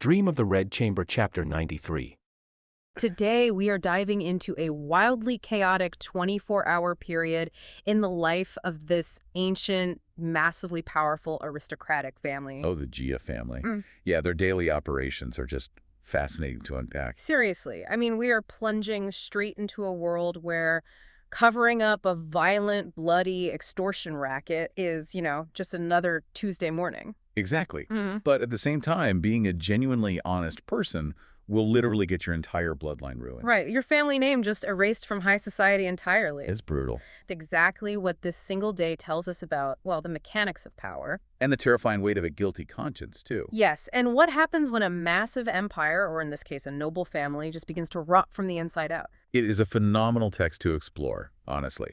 Dream of the Red Chamber, Chapter 93. Today, we are diving into a wildly chaotic 24-hour period in the life of this ancient, massively powerful aristocratic family. Oh, the Gia family. Mm. Yeah, their daily operations are just fascinating to unpack. Seriously, I mean, we are plunging straight into a world where covering up a violent, bloody extortion racket is, just another Tuesday morning. Exactly. Mhm. But at the same time, being a genuinely honest person will literally get your entire bloodline ruined. Right, your family name just erased from high society entirely. It's brutal. Exactly what this single day tells us about, well, the mechanics of power. And the terrifying weight of a guilty conscience, too. Yes, and what happens when a massive empire, or in this case a noble family, just begins to rot from the inside out? It is a phenomenal text to explore, honestly,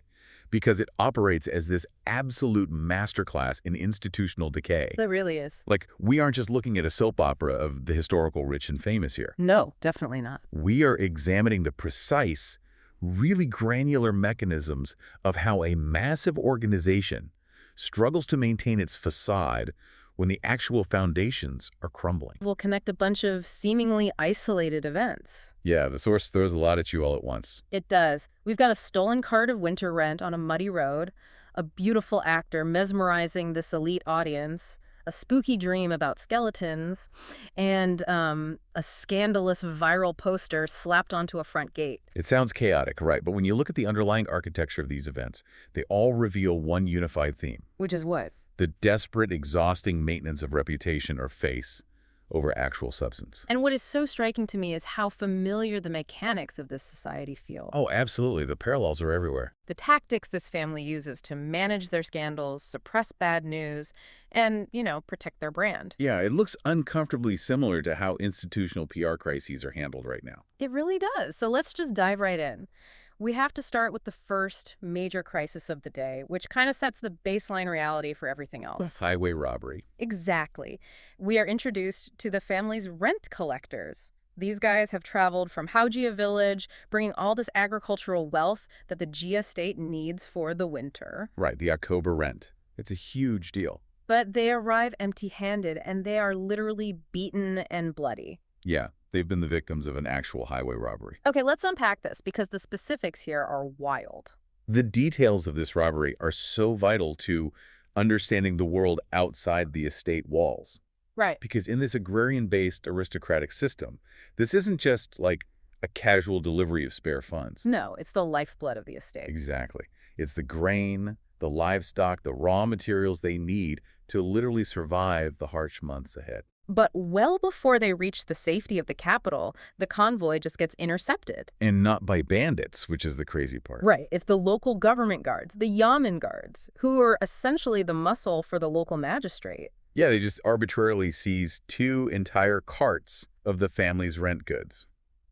because it operates as this absolute masterclass in institutional decay. That really is. Like, we aren't just looking at a soap opera of the historical rich and famous here. No, definitely not. We are examining the precise, really granular mechanisms of how a massive organization struggles to maintain its facade when the actual foundations are crumbling. We'll connect a bunch of seemingly isolated events. Yeah, the source throws a lot at you all at once. It does. We've got a stolen cart of winter rent on a muddy road, a beautiful actor mesmerizing this elite audience, a spooky dream about skeletons, and a scandalous viral poster slapped onto a front gate. It sounds chaotic, right? But when you look at the underlying architecture of these events, they all reveal one unified theme. Which is what? The desperate, exhausting maintenance of reputation or face over actual substance. And what is so striking to me is how familiar the mechanics of this society feel. Oh, absolutely. The parallels are everywhere. The tactics this family uses to manage their scandals, suppress bad news, and, protect their brand. Yeah, it looks uncomfortably similar to how institutional PR crises are handled right now. It really does. So let's just dive right in. We have to start with the first major crisis of the day, which kind of sets the baseline reality for everything else. Highway robbery. Exactly. We are introduced to the family's rent collectors. These guys have traveled from Haugia village, bringing all this agricultural wealth that the Gia state needs for the winter. Right, the October rent. It's a huge deal. But they arrive empty-handed, and they are literally beaten and bloody. Yeah, they've been the victims of an actual highway robbery. Okay, let's unpack this, because the specifics here are wild. The details of this robbery are so vital to understanding the world outside the estate walls. Right. Because in this agrarian-based aristocratic system, this isn't just like a casual delivery of spare funds. No, it's the lifeblood of the estate. Exactly. It's the grain, the livestock, the raw materials they need to literally survive the harsh months ahead. But well before they reach the safety of the capital, the convoy just gets intercepted. And not by bandits, which is the crazy part. Right. It's the local government guards, the yamen guards, who are essentially the muscle for the local magistrate. Yeah, they just arbitrarily seize 2 entire carts of the family's rent goods.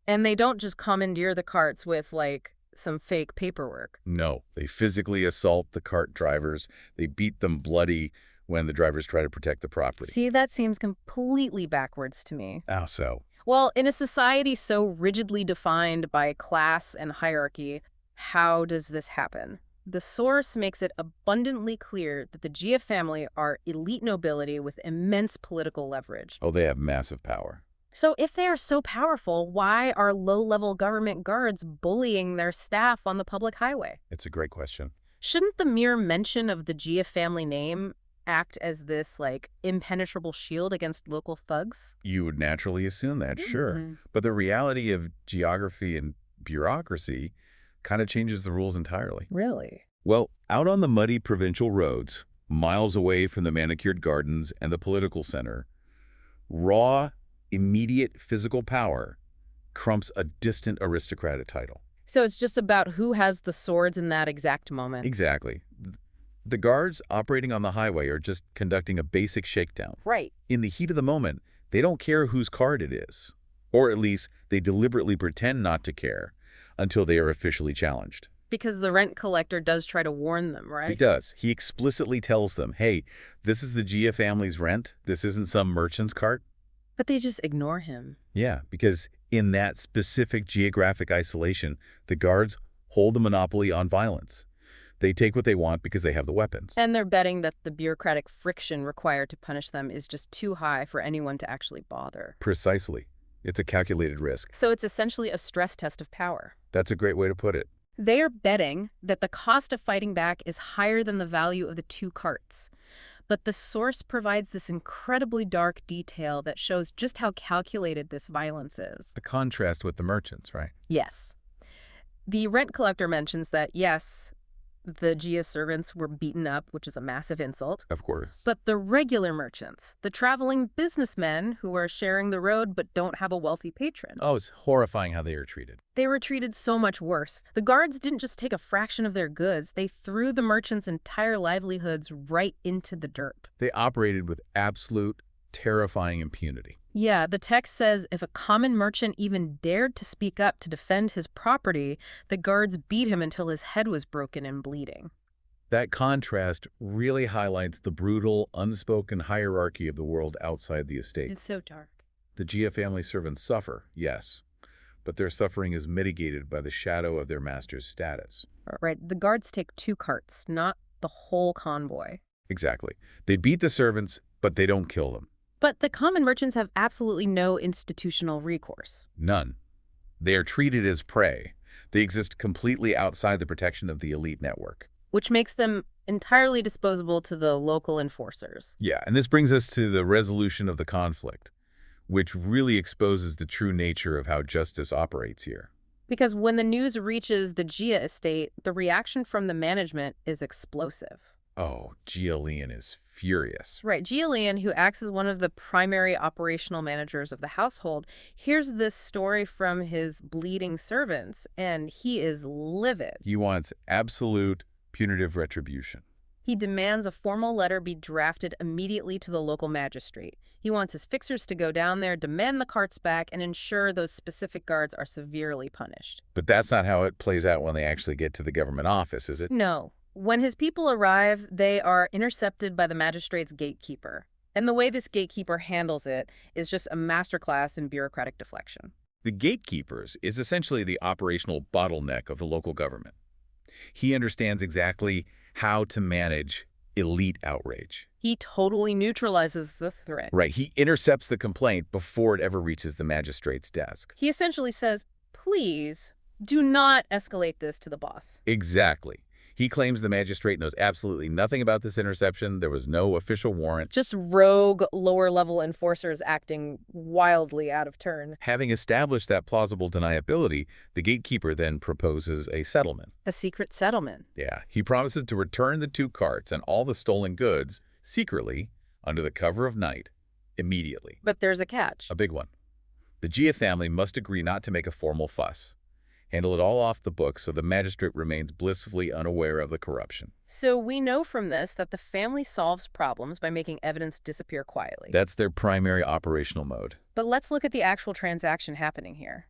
And they don't just commandeer the carts with, some fake paperwork. No, they physically assault the cart drivers. They beat them bloody when the drivers try to protect the property. See, that seems completely backwards to me. How so? Well, in a society so rigidly defined by class and hierarchy, how does this happen? The source makes it abundantly clear that the Gia family are elite nobility with immense political leverage. Oh, they have massive power. So if they are so powerful, why are low-level government guards bullying their staff on the public highway? It's a great question. Shouldn't the mere mention of the Gia family name act as this, impenetrable shield against local thugs? You would naturally assume that, sure. Mhm. But the reality of geography and bureaucracy kind of changes the rules entirely. Really? Well, out on the muddy provincial roads, miles away from the manicured gardens and the political center, raw, immediate physical power trumps a distant aristocratic title. So it's just about who has the swords in that exact moment. Exactly. The guards operating on the highway are just conducting a basic shakedown. Right. In the heat of the moment, they don't care whose card it is. Or at least, they deliberately pretend not to care until they are officially challenged. Because the rent collector does try to warn them, right? He does. He explicitly tells them, hey, this is the Gia family's rent. This isn't some merchant's cart. But they just ignore him. Yeah, because in that specific geographic isolation, the guards hold the monopoly on violence. They take what they want because they have the weapons. And they're betting that the bureaucratic friction required to punish them is just too high for anyone to actually bother. Precisely. It's a calculated risk. So it's essentially a stress test of power. That's a great way to put it. They are betting that the cost of fighting back is higher than the value of the 2 carts. But the source provides this incredibly dark detail that shows just how calculated this violence is. The contrast with the merchants, right? Yes. The rent collector mentions that, yes, the Gia servants were beaten up, which is a massive insult. Of course. But the regular merchants, the traveling businessmen who are sharing the road but don't have a wealthy patron, Oh, it's horrifying how they are treated. they were treated so much worse. The guards didn't just take a fraction of their goods, they threw the merchants' entire livelihoods right into the dirt. They operated with absolute, terrifying impunity. Yeah, the text says if a common merchant even dared to speak up to defend his property, the guards beat him until his head was broken and bleeding. That contrast really highlights the brutal, unspoken hierarchy of the world outside the estate. It's so dark. The Gia family servants suffer, yes, but their suffering is mitigated by the shadow of their master's status. Right, the guards take 2 carts, not the whole convoy. Exactly. They beat the servants, but they don't kill them. But the common merchants have absolutely no institutional recourse. None. They are treated as prey. They exist completely outside the protection of the elite network. Which makes them entirely disposable to the local enforcers. Yeah, and this brings us to the resolution of the conflict, which really exposes the true nature of how justice operates here. Because when the news reaches the Gia estate, the reaction from the management is explosive. Oh, Lian is furious. Right, Lian, who acts as one of the primary operational managers of the household, hears this story from his bleeding servants, and he is livid. He wants absolute punitive retribution. He demands a formal letter be drafted immediately to the local magistrate. He wants his fixers to go down there, demand the carts back, and ensure those specific guards are severely punished. But that's not how it plays out when they actually get to the government office, is it? No. When his people arrive, they are intercepted by the magistrate's gatekeeper. And the way this gatekeeper handles it is just a masterclass in bureaucratic deflection. The gatekeepers is essentially the operational bottleneck of the local government. He understands exactly how to manage elite outrage. He totally neutralizes the threat. Right, he intercepts the complaint before it ever reaches the magistrate's desk. He essentially says, please, do not escalate this to the boss. Exactly. He claims the magistrate knows absolutely nothing about this interception. There was no official warrant. Just rogue, lower-level enforcers acting wildly out of turn. Having established that plausible deniability, the gatekeeper then proposes a settlement. A secret settlement. Yeah, he promises to return the 2 carts and all the stolen goods secretly, under the cover of night, immediately. But there's a catch. A big one. The Gia family must agree not to make a formal fuss. Handle it all off the books so the magistrate remains blissfully unaware of the corruption. So we know from this that the family solves problems by making evidence disappear quietly. That's their primary operational mode. But let's look at the actual transaction happening here.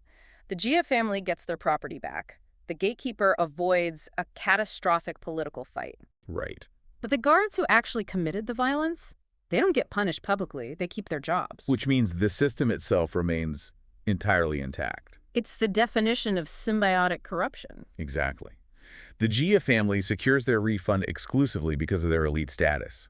The Gia family gets their property back. The gatekeeper avoids a catastrophic political fight. Right. But the guards who actually committed the violence, they don't get punished publicly. They keep their jobs. Which means the system itself remains entirely intact. It's the definition of symbiotic corruption. Exactly. The Gia family secures their refund exclusively because of their elite status.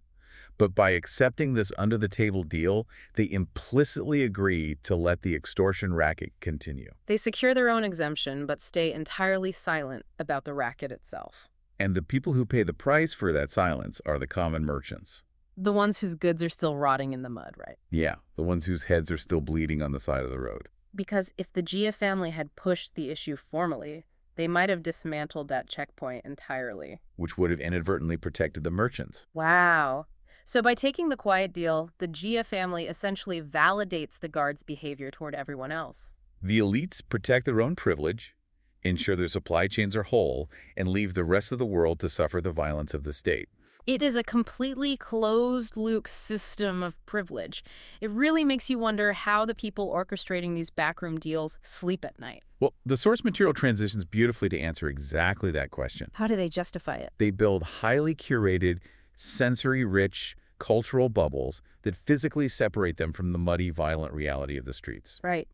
But by accepting this under-the-table deal, they implicitly agree to let the extortion racket continue. They secure their own exemption, but stay entirely silent about the racket itself. And the people who pay the price for that silence are the common merchants. The ones whose goods are still rotting in the mud, right? Yeah, the ones whose heads are still bleeding on the side of the road. Because if the Gia family had pushed the issue formally, they might have dismantled that checkpoint entirely. Which would have inadvertently protected the merchants. Wow. So by taking the quiet deal, the Gia family essentially validates the guards' behavior toward everyone else. The elites protect their own privilege, ensure their supply chains are whole, and leave the rest of the world to suffer the violence of the state. It is a completely closed-loop system of privilege. It really makes you wonder how the people orchestrating these backroom deals sleep at night. Well, the source material transitions beautifully to answer exactly that question. How do they justify it? They build highly curated, sensory-rich, cultural bubbles that physically separate them from the muddy, violent reality of the streets. Right.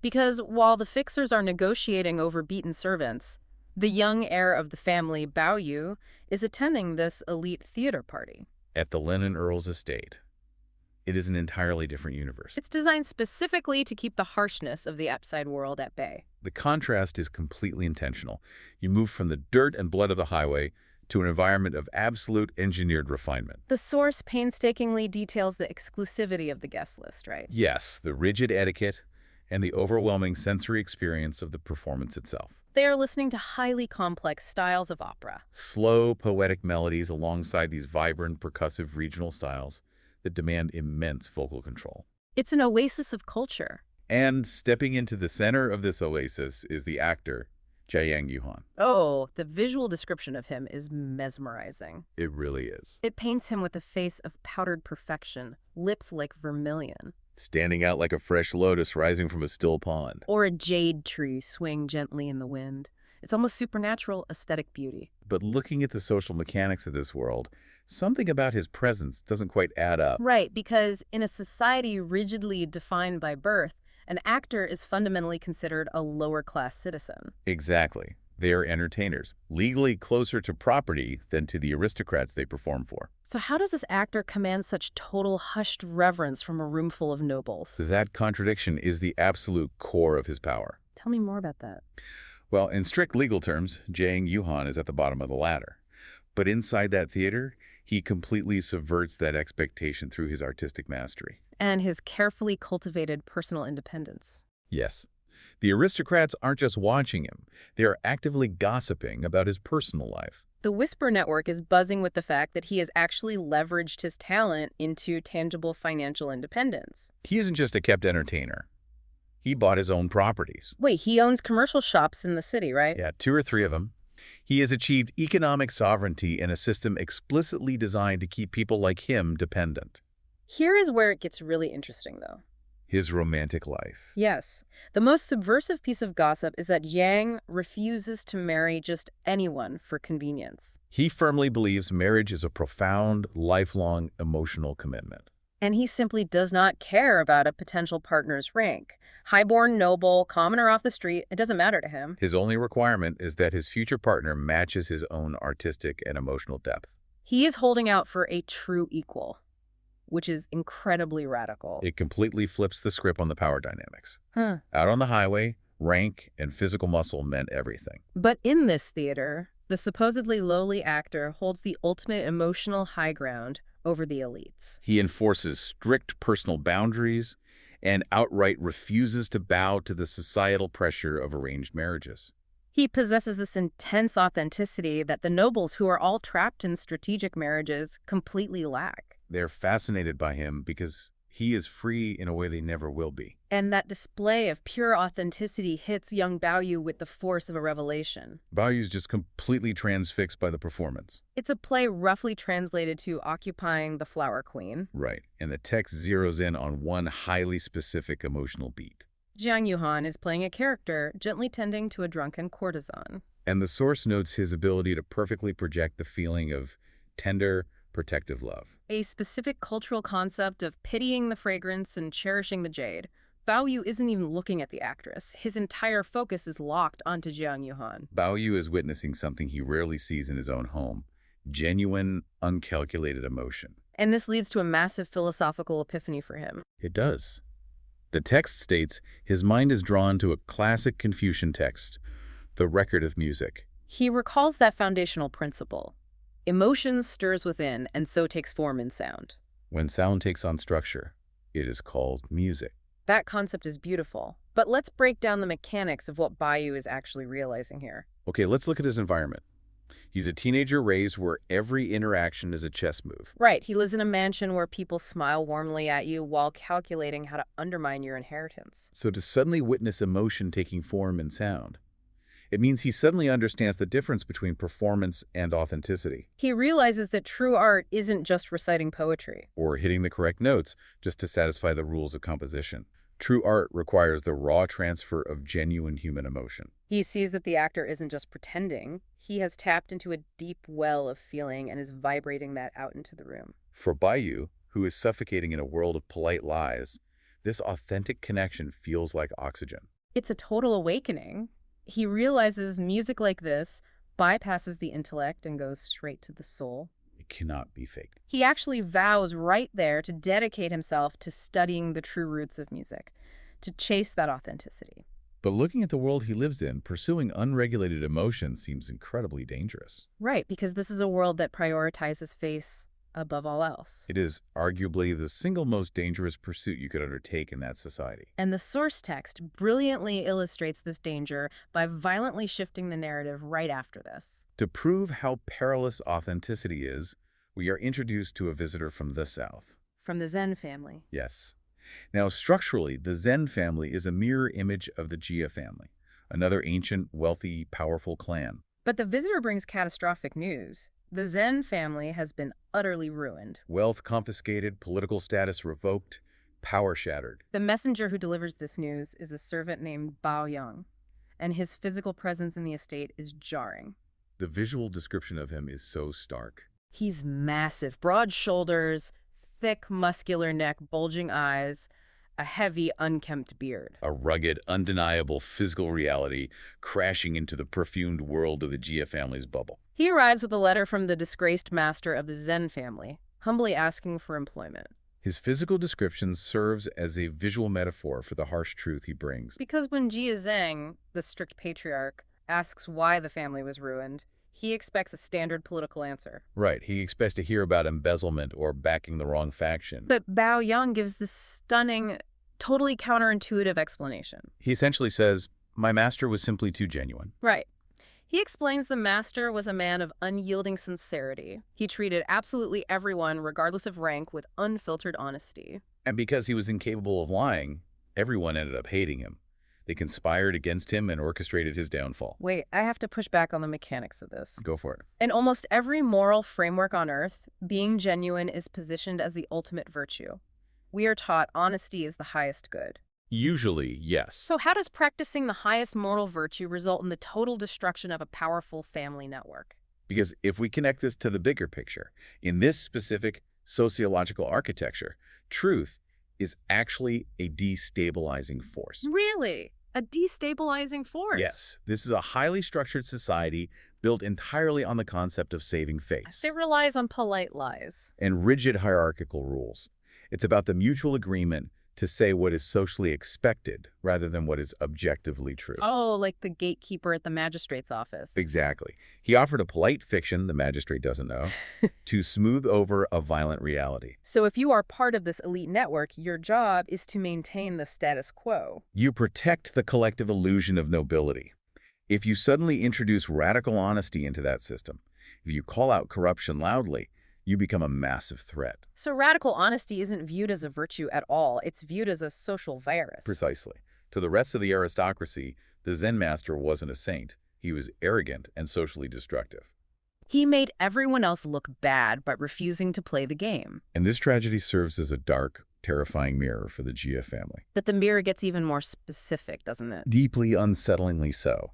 Because while the fixers are negotiating over beaten servants, the young heir of the family, Bao Yu, is attending this elite theater party. At the Lennon Earl's estate. It is an entirely different universe. It's designed specifically to keep the harshness of the outside world at bay. The contrast is completely intentional. You move from the dirt and blood of the highway to an environment of absolute engineered refinement. The source painstakingly details the exclusivity of the guest list, right? Yes, the rigid etiquette and the overwhelming sensory experience of the performance itself. They are listening to highly complex styles of opera. Slow, poetic melodies alongside these vibrant, percussive regional styles that demand immense vocal control. It's an oasis of culture. And stepping into the center of this oasis is the actor, Lian. Oh, the visual description of him is mesmerizing. It really is. It paints him with a face of powdered perfection, lips like vermilion. Standing out like a fresh lotus rising from a still pond. Or a jade tree swaying gently in the wind. It's almost supernatural aesthetic beauty. But looking at the social mechanics of this world, something about his presence doesn't quite add up. Right, because in a society rigidly defined by birth, an actor is fundamentally considered a lower-class citizen. Exactly. They are entertainers, legally closer to property than to the aristocrats they perform for. So how does this actor command such total hushed reverence from a room full of nobles? That contradiction is the absolute core of his power. Tell me more about that. Well, in strict legal terms, Jang Yuhan is at the bottom of the ladder. But inside that theater, he completely subverts that expectation through his artistic mastery. And his carefully cultivated personal independence. Yes. The aristocrats aren't just watching him. They are actively gossiping about his personal life. The Whisper Network is buzzing with the fact that he has actually leveraged his talent into tangible financial independence. He isn't just a kept entertainer. He bought his own properties. Wait, he owns commercial shops in the city, right? Yeah, 2 or 3 of them. He has achieved economic sovereignty in a system explicitly designed to keep people like him dependent. Here is where it gets really interesting, though. His romantic life. Yes. The most subversive piece of gossip is that Yang refuses to marry just anyone for convenience. He firmly believes marriage is a profound, lifelong emotional commitment. And he simply does not care about a potential partner's rank. Highborn, noble, commoner off the street, it doesn't matter to him. His only requirement is that his future partner matches his own artistic and emotional depth. He is holding out for a true equal, which is incredibly radical. It completely flips the script on the power dynamics. Huh. Out on the highway, rank and physical muscle meant everything. But in this theater, the supposedly lowly actor holds the ultimate emotional high ground over the elites. He enforces strict personal boundaries and outright refuses to bow to the societal pressure of arranged marriages. He possesses this intense authenticity that the nobles who are all trapped in strategic marriages completely lack. They're fascinated by him because he is free in a way they never will be. And that display of pure authenticity hits young Baoyu with the force of a revelation. Baoyu's just completely transfixed by the performance. It's a play roughly translated to occupying the Flower Queen. Right, and the text zeroes in on one highly specific emotional beat. Jiang Yuhan is playing a character gently tending to a drunken courtesan. And the source notes his ability to perfectly project the feeling of tender, protective love. A specific cultural concept of pitying the fragrance and cherishing the jade. Baoyu isn't even looking at the actress. His entire focus is locked onto Jiang Yuhan. Baoyu is witnessing something he rarely sees in his own home. Genuine, uncalculated emotion. And this leads to a massive philosophical epiphany for him. It does. The text states his mind is drawn to a classic Confucian text, the record of music. He recalls that foundational principle. Emotion stirs within and so takes form in sound. When sound takes on structure, it is called music. That concept is beautiful, but let's break down the mechanics of what Baoyu is actually realizing here. Okay, let's look at his environment. He's a teenager raised where every interaction is a chess move. Right, he lives in a mansion where people smile warmly at you while calculating how to undermine your inheritance. So to suddenly witness emotion taking form in sound, it means he suddenly understands the difference between performance and authenticity. He realizes that true art isn't just reciting poetry. Or hitting the correct notes just to satisfy the rules of composition. True art requires the raw transfer of genuine human emotion. He sees that the actor isn't just pretending. He has tapped into a deep well of feeling and is vibrating that out into the room. For Baoyu, who is suffocating in a world of polite lies, this authentic connection feels like oxygen. It's a total awakening. He realizes music like this, bypasses the intellect and goes straight to the soul. It cannot be faked. He actually vows right there to dedicate himself to studying the true roots of music, to chase that authenticity. But looking at the world he lives in, pursuing unregulated emotion seems incredibly dangerous. Right, because this is a world that prioritizes face above all else. It is arguably the single most dangerous pursuit you could undertake in that society. And the source text brilliantly illustrates this danger by violently shifting the narrative right after this. To prove how perilous authenticity is, we are introduced to a visitor from the South. From the Zen family. Yes. Now, structurally, the Zen family is a mirror image of the Jia family, another ancient, wealthy, powerful clan. But the visitor brings catastrophic news. The Zen family has been utterly ruined. Wealth confiscated, political status revoked, power shattered. The messenger who delivers this news is a servant named Bao Yang, and his physical presence in the estate is jarring. The visual description of him is so stark. He's massive, broad shoulders, thick, muscular neck, bulging eyes, a heavy, unkempt beard. A rugged, undeniable physical reality crashing into the perfumed world of the Jia family's bubble. He arrives with a letter from the disgraced master of the Zen family, humbly asking for employment. His physical description serves as a visual metaphor for the harsh truth he brings. Because when Jia Zhang, the strict patriarch, asks why the family was ruined, he expects a standard political answer. Right, he expects to hear about embezzlement or backing the wrong faction. But Bao Yang gives this stunning, totally counterintuitive explanation. He essentially says, "My master was simply too genuine." Right. He explains the master was a man of unyielding sincerity. He treated absolutely everyone, regardless of rank, with unfiltered honesty. And because he was incapable of lying, everyone ended up hating him. They conspired against him and orchestrated his downfall. Wait, I have to push back on the mechanics of this. Go for it. In almost every moral framework on Earth, being genuine is positioned as the ultimate virtue. We are taught honesty is the highest good. Usually, yes. So how does practicing the highest moral virtue result in the total destruction of a powerful family network? Because if we connect this to the bigger picture, in this specific sociological architecture, truth is actually a destabilizing force. Really? A destabilizing force? Yes, this is a highly structured society built entirely on the concept of saving face. It relies on polite lies. And rigid hierarchical rules. It's about the mutual agreement to say what is socially expected rather than what is objectively true. Oh, like the gatekeeper at the magistrate's office. Exactly. He offered a polite fiction the magistrate doesn't know to smooth over a violent reality. So if you are part of this elite network, your job is to maintain the status quo. You protect the collective illusion of nobility. If you suddenly introduce radical honesty into that system, if you call out corruption loudly, you become a massive threat. So radical honesty isn't viewed as a virtue at all. It's viewed as a social virus. Precisely. To the rest of the aristocracy, the Zen master wasn't a saint. He was arrogant and socially destructive. He made everyone else look bad by refusing to play the game. And this tragedy serves as a dark, terrifying mirror for the Jia family. But the mirror gets even more specific, doesn't it? Deeply unsettlingly so.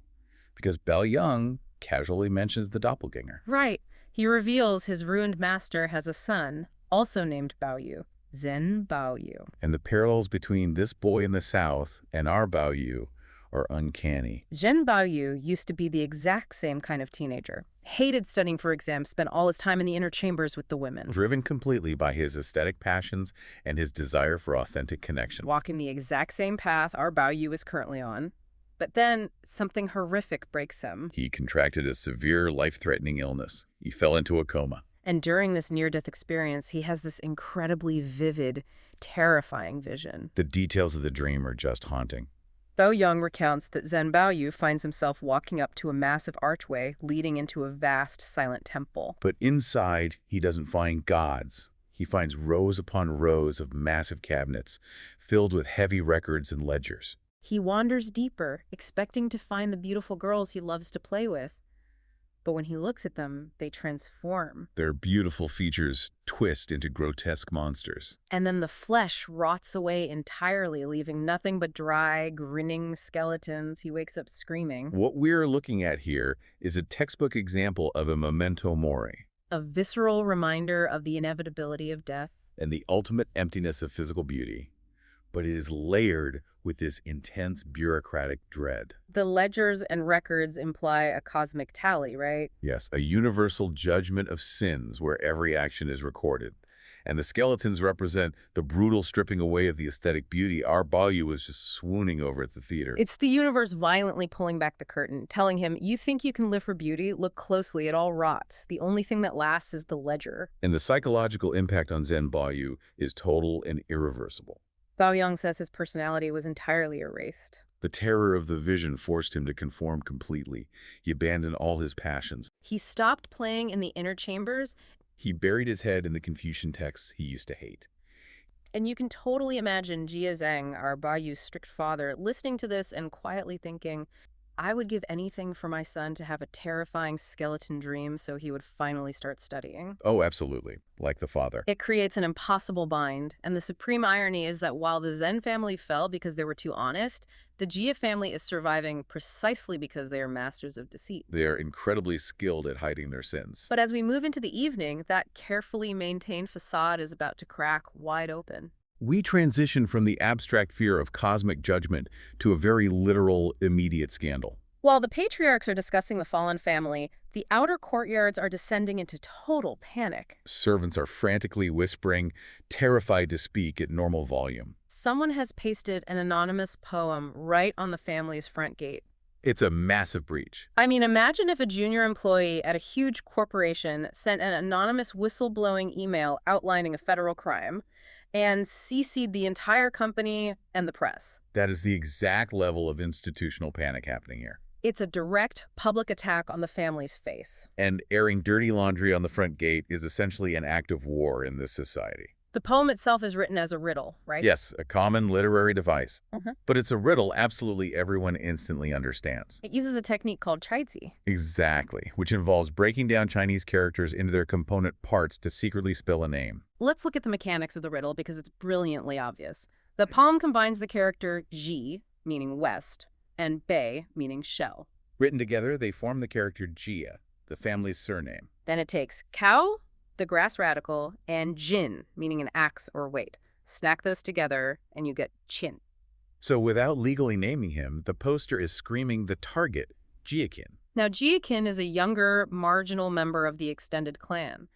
Because Bao Yang casually mentions the doppelganger. Right. He reveals his ruined master has a son, also named Bao Yu, Zen Bao Yu. And the parallels between this boy in the South and our Bao Yu are uncanny. Zhen Baoyu used to be the exact same kind of teenager. Hated studying for exams, spent all his time in the inner chambers with the women. Driven completely by his aesthetic passions and his desire for authentic connection. Walking the exact same path our Baoyu is currently on. But then something horrific breaks him. He contracted a severe, life-threatening illness. He fell into a coma. And during this near-death experience, he has this incredibly vivid, terrifying vision. The details of the dream are just haunting. Bao Yang recounts that Zhen Baoyu finds himself walking up to a massive archway leading into a vast, silent temple. But inside, he doesn't find gods. He finds rows upon rows of massive cabinets filled with heavy records and ledgers. He wanders deeper, expecting to find the beautiful girls he loves to play with. But when he looks at them, they transform. Their beautiful features twist into grotesque monsters. And then the flesh rots away entirely, leaving nothing but dry, grinning skeletons. He wakes up screaming. What we're looking at here is a textbook example of a memento mori. A visceral reminder of the inevitability of death. And the ultimate emptiness of physical beauty. but it is layered with this intense bureaucratic dread. The ledgers and records imply a cosmic tally, right? Yes, a universal judgment of sins where every action is recorded. And the skeletons represent the brutal stripping away of the aesthetic beauty our Balyu was just swooning over at the theater. It's the universe violently pulling back the curtain, telling him, you think you can live for beauty? Look closely, it all rots. The only thing that lasts is the ledger. And the psychological impact on Zen Balyu is total and irreversible. Baoyang says his personality was entirely erased. The terror of the vision forced him to conform completely. He abandoned all his passions. He stopped playing in the inner chambers. He buried his head in the Confucian texts he used to hate. And you can totally imagine Jia Zhang, our Bayu's strict father, listening to this and quietly thinking, I would give anything for my son to have a terrifying skeleton dream so he would finally start studying. Oh, absolutely. Like the father. It creates an impossible bind, and the supreme irony is that while the Zen family fell because they were too honest, the Jia family is surviving precisely because they are masters of deceit. They are incredibly skilled at hiding their sins. But as we move into the evening, that carefully maintained facade is about to crack wide open. We transition from the abstract fear of cosmic judgment to a very literal, immediate scandal. While the patriarchs are discussing the fallen family, the outer courtyards are descending into total panic. Servants are frantically whispering, terrified to speak at normal volume. Someone has pasted an anonymous poem right on the family's front gate. It's a massive breach. I mean, imagine if a junior employee at a huge corporation sent an anonymous whistleblowing email outlining a federal crime and CC'd the entire company and the press. That is the exact level of institutional panic happening here. It's a direct public attack on the family's face. And airing dirty laundry on the front gate is essentially an act of war in this society. The poem itself is written as a riddle, right? Yes, a common literary device. Mhm. But it's a riddle absolutely everyone instantly understands. It uses a technique called chaiji. Exactly, which involves breaking down Chinese characters into their component parts to secretly spell a name. Let's look at the mechanics of the riddle because it's brilliantly obvious. The poem combines the character ji, meaning west, and bei, meaning shell. Written together, they form the character Jia, the family's surname. Then it takes cow, the grass radical, and jin, meaning an axe or weight. Stack those together, and you get chin. So without legally naming him, the poster is screaming the target, Jiakin. Now, Jiakin is a younger, marginal member of the extended clan.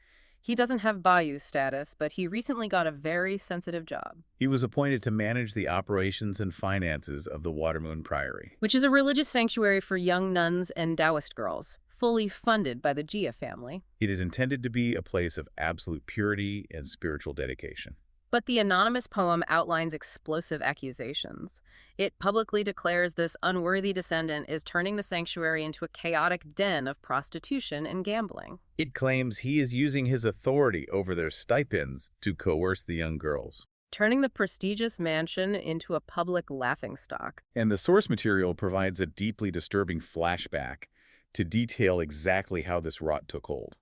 He doesn't have Bayou status, but he recently got a very sensitive job, He was appointed to manage the operations and finances of the Watermoon Priory. which is a religious sanctuary for young nuns and Taoist girls, fully funded by the Jia family. It is intended to be a place of absolute purity and spiritual dedication. But the anonymous poem outlines explosive accusations. It publicly declares this unworthy descendant is turning the sanctuary into a chaotic den of prostitution and gambling. It claims he is using his authority over their stipends to coerce the young girls. Turning the prestigious mansion into a public laughingstock. And the source material provides a deeply disturbing flashback to detail exactly how this rot took hold.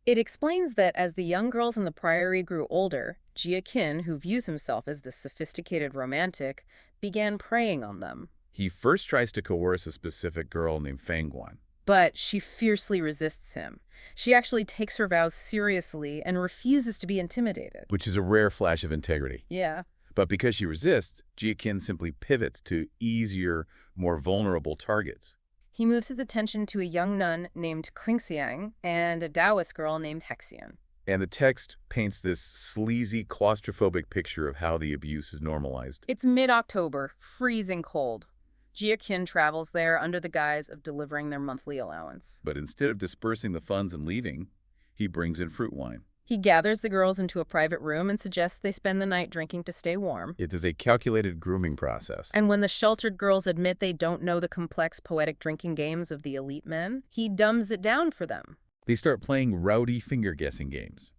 It explains that as the young girls in the priory grew older, Jia Qin, who views himself as the sophisticated romantic, began preying on them. He first tries to coerce a specific girl named Fang Guan. But she fiercely resists him. She actually takes her vows seriously and refuses to be intimidated. Which is a rare flash of integrity. Yeah. But because she resists, Jia Qin simply pivots to easier, more vulnerable targets. He moves his attention to a young nun named Qingxiang and a Taoist girl named Hexian. And the text paints this sleazy, claustrophobic picture of how the abuse is normalized. It's mid-October, freezing cold. Jia Qin travels there under the guise of delivering their monthly allowance. But instead of dispersing the funds and leaving, he brings in fruit wine. He gathers the girls into a private room and suggests they spend the night drinking to stay warm. It is a calculated grooming process. And when the sheltered girls admit they don't know the complex poetic drinking games of the elite men, he dumbs it down for them. They start playing rowdy finger-guessing games,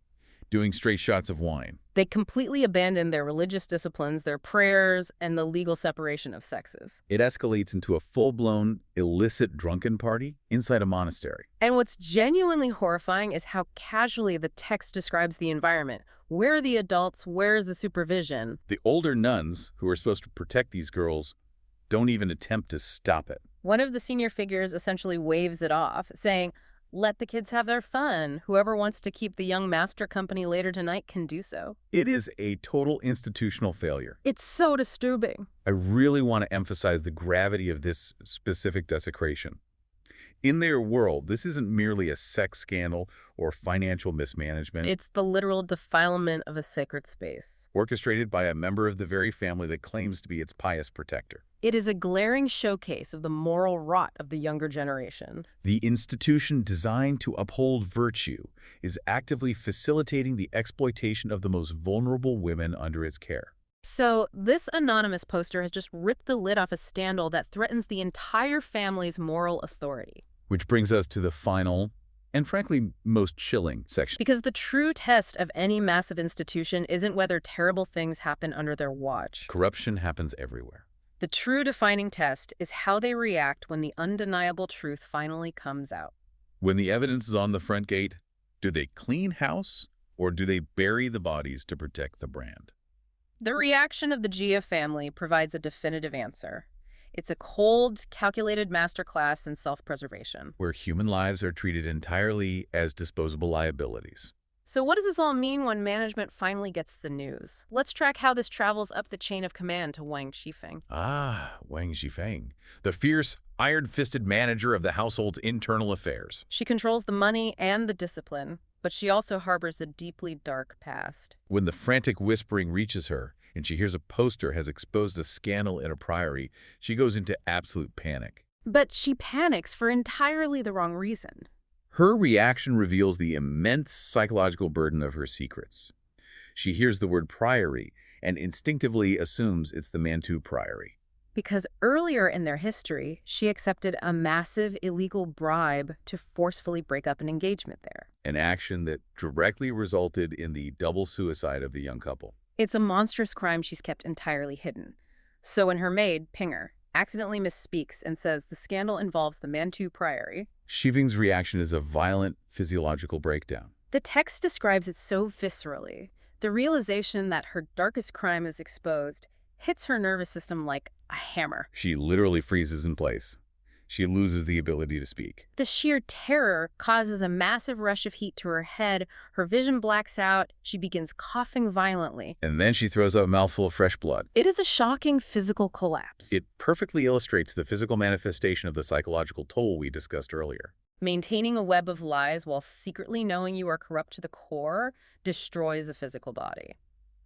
doing straight shots of wine. They completely abandon their religious disciplines, their prayers, and the legal separation of sexes. It escalates into a full-blown, illicit drunken party inside a monastery. And what's genuinely horrifying is how casually the text describes the environment. Where are the adults? Where is the supervision? The older nuns, who are supposed to protect these girls, don't even attempt to stop it. One of the senior figures essentially waves it off, saying, Let the kids have their fun. Whoever wants to keep the young master company later tonight can do so. It is a total institutional failure. It's so disturbing. I really want to emphasize the gravity of this specific desecration. In their world, this isn't merely a sex scandal or financial mismanagement. It's the literal defilement of a sacred space. Orchestrated by a member of the very family that claims to be its pious protector. It is a glaring showcase of the moral rot of the younger generation. The institution designed to uphold virtue is actively facilitating the exploitation of the most vulnerable women under its care. So, this anonymous poster has just ripped the lid off a scandal that threatens the entire family's moral authority. Which brings us to the final, and frankly, most chilling section. Because the true test of any massive institution isn't whether terrible things happen under their watch. Corruption happens everywhere. The true defining test is how they react when the undeniable truth finally comes out. When the evidence is on the front gate, do they clean house or do they bury the bodies to protect the brand? The reaction of the Gia family provides a definitive answer. It's a cold, calculated masterclass in self-preservation. Where human lives are treated entirely as disposable liabilities. So what does this all mean when management finally gets the news? Let's track how this travels up the chain of command to Wang Shifeng. Ah, Wang Shifeng, the fierce, iron-fisted manager of the household's internal affairs. She controls the money and the discipline, but she also harbors a deeply dark past. When the frantic whispering reaches her, and she hears a poster has exposed a scandal in a priory, she goes into absolute panic. But she panics for entirely the wrong reason. Her reaction reveals the immense psychological burden of her secrets. She hears the word priory and instinctively assumes it's the Mantu Priory. Because earlier in their history, she accepted a massive illegal bribe to forcefully break up an engagement there. An action that directly resulted in the double suicide of the young couple. It's a monstrous crime she's kept entirely hidden. So when her maid, Pinger, accidentally misspeaks and says the scandal involves the Mantu Priory, Shifeng's reaction is a violent physiological breakdown. the text describes it so viscerally. The realization that her darkest crime is exposed hits her nervous system like a hammer. She literally freezes in place. She loses the ability to speak. The sheer terror causes a massive rush of heat to her head, her vision blacks out, she begins coughing violently. And then she throws up a mouthful of fresh blood. It is a shocking physical collapse. It perfectly illustrates the physical manifestation of the psychological toll we discussed earlier. Maintaining a web of lies while secretly knowing you are corrupt to the core destroys a physical body.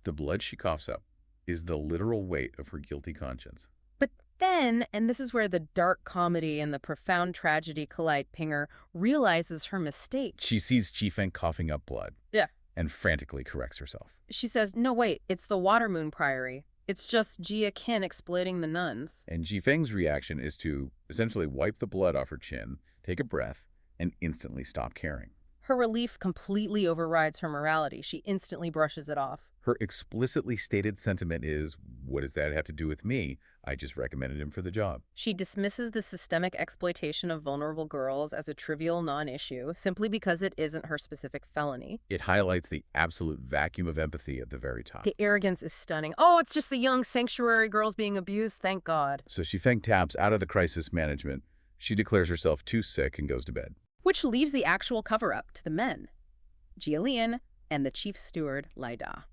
The blood she coughs up is the literal weight of her guilty conscience. But then, and this is where the dark comedy and the profound tragedy collide, Pinger realizes her mistake. She sees Shifeng coughing up blood. Yeah. And frantically corrects herself. She says, no, wait, it's the Water Moon Priory. It's just Jia Qin exploiting the nuns. And Shifeng's reaction is to essentially wipe the blood off her chin, take a breath, and instantly stop caring. Her relief completely overrides her morality. She instantly brushes it off. Her explicitly stated sentiment is, what does that have to do with me? I just recommended him for the job. She dismisses the systemic exploitation of vulnerable girls as a trivial non-issue simply because it isn't her specific felony. It highlights the absolute vacuum of empathy at the very top. The arrogance is stunning. Oh, it's just the young sanctuary girls being abused, thank God. So Shifeng taps out of the crisis management. She declares herself too sick and goes to bed. Which leaves the actual cover-up to the men, Lian and the chief steward, Laida.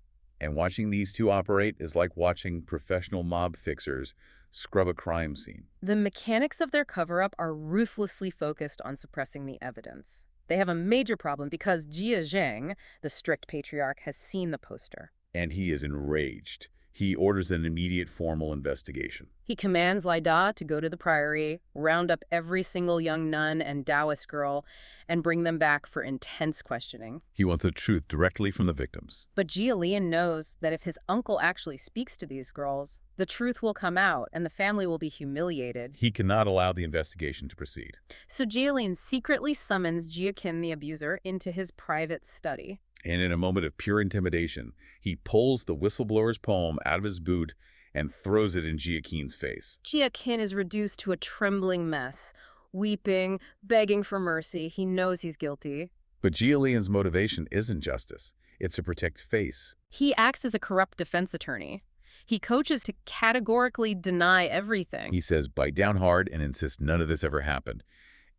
And watching these two operate is like watching professional mob fixers scrub a crime scene. The mechanics of their cover-up are ruthlessly focused on suppressing the evidence. They have a major problem because Jia Zheng, the strict patriarch, has seen the poster. And he is enraged. He orders an immediate formal investigation. He commands Laida to go to the priory, round up every single young nun and Taoist girl, and bring them back for intense questioning. He wants the truth directly from the victims. But Lian knows that if his uncle actually speaks to these girls, the truth will come out and the family will be humiliated. He cannot allow the investigation to proceed. So Lian secretly summons Jia Qin, the abuser, into his private study. And in a moment of pure intimidation, he pulls the whistleblower's poem out of his boot and throws it in Jia Qin's face. Jia Qin is reduced to a trembling mess, weeping, begging for mercy. He knows he's guilty. But Jia Lian's motivation isn't justice. It's to protect face. He acts as a corrupt defense attorney. He coaches to categorically deny everything. He says, bite down hard and insist none of this ever happened.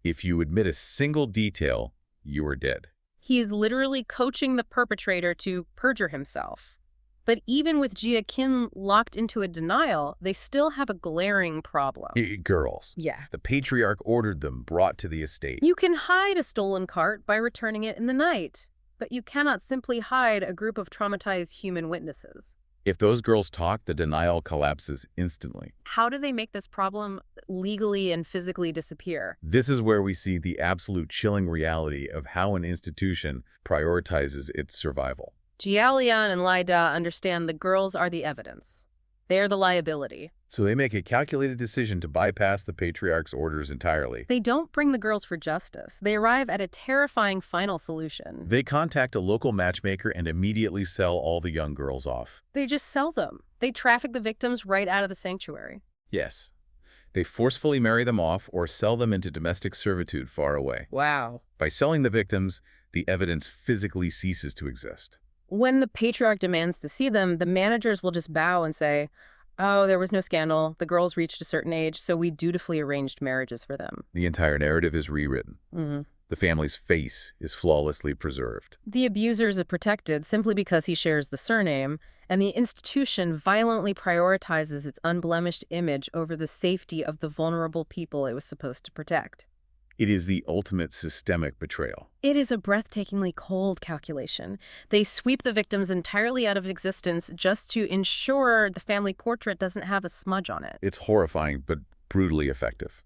If you admit a single detail, you are dead. He is literally coaching the perpetrator to perjure himself. But even with Jia Qin locked into a denial, they still have a glaring problem. Girls. Yeah. The patriarch ordered them brought to the estate. You can hide a stolen cart by returning it in the night, but you cannot simply hide a group of traumatized human witnesses. If those girls talk, the denial collapses instantly. How do they make this problem legally and physically disappear? This is where we see the absolute chilling reality of how an institution prioritizes its survival. Lian and Lian understand the girls are the evidence. They are the liability. So they make a calculated decision to bypass the patriarch's orders entirely. They don't bring the girls for justice. They arrive at a terrifying final solution. They contact a local matchmaker and immediately sell all the young girls off. They just sell them. They traffic the victims right out of the sanctuary. Yes. They forcefully marry them off or sell them into domestic servitude far away. Wow. By selling the victims, the evidence physically ceases to exist. When the patriarch demands to see them, the managers will just bow and say, "Oh, there was no scandal. The girls reached a certain age, so we dutifully arranged marriages for them." The entire narrative is rewritten. The family's face is flawlessly preserved. The abuser is protected simply because he shares the surname, and the institution violently prioritizes its unblemished image over the safety of the vulnerable people it was supposed to protect. It is the ultimate systemic betrayal. It is a breathtakingly cold calculation. They sweep the victims entirely out of existence just to ensure the family portrait doesn't have a smudge on it. It's horrifying, but brutally effective.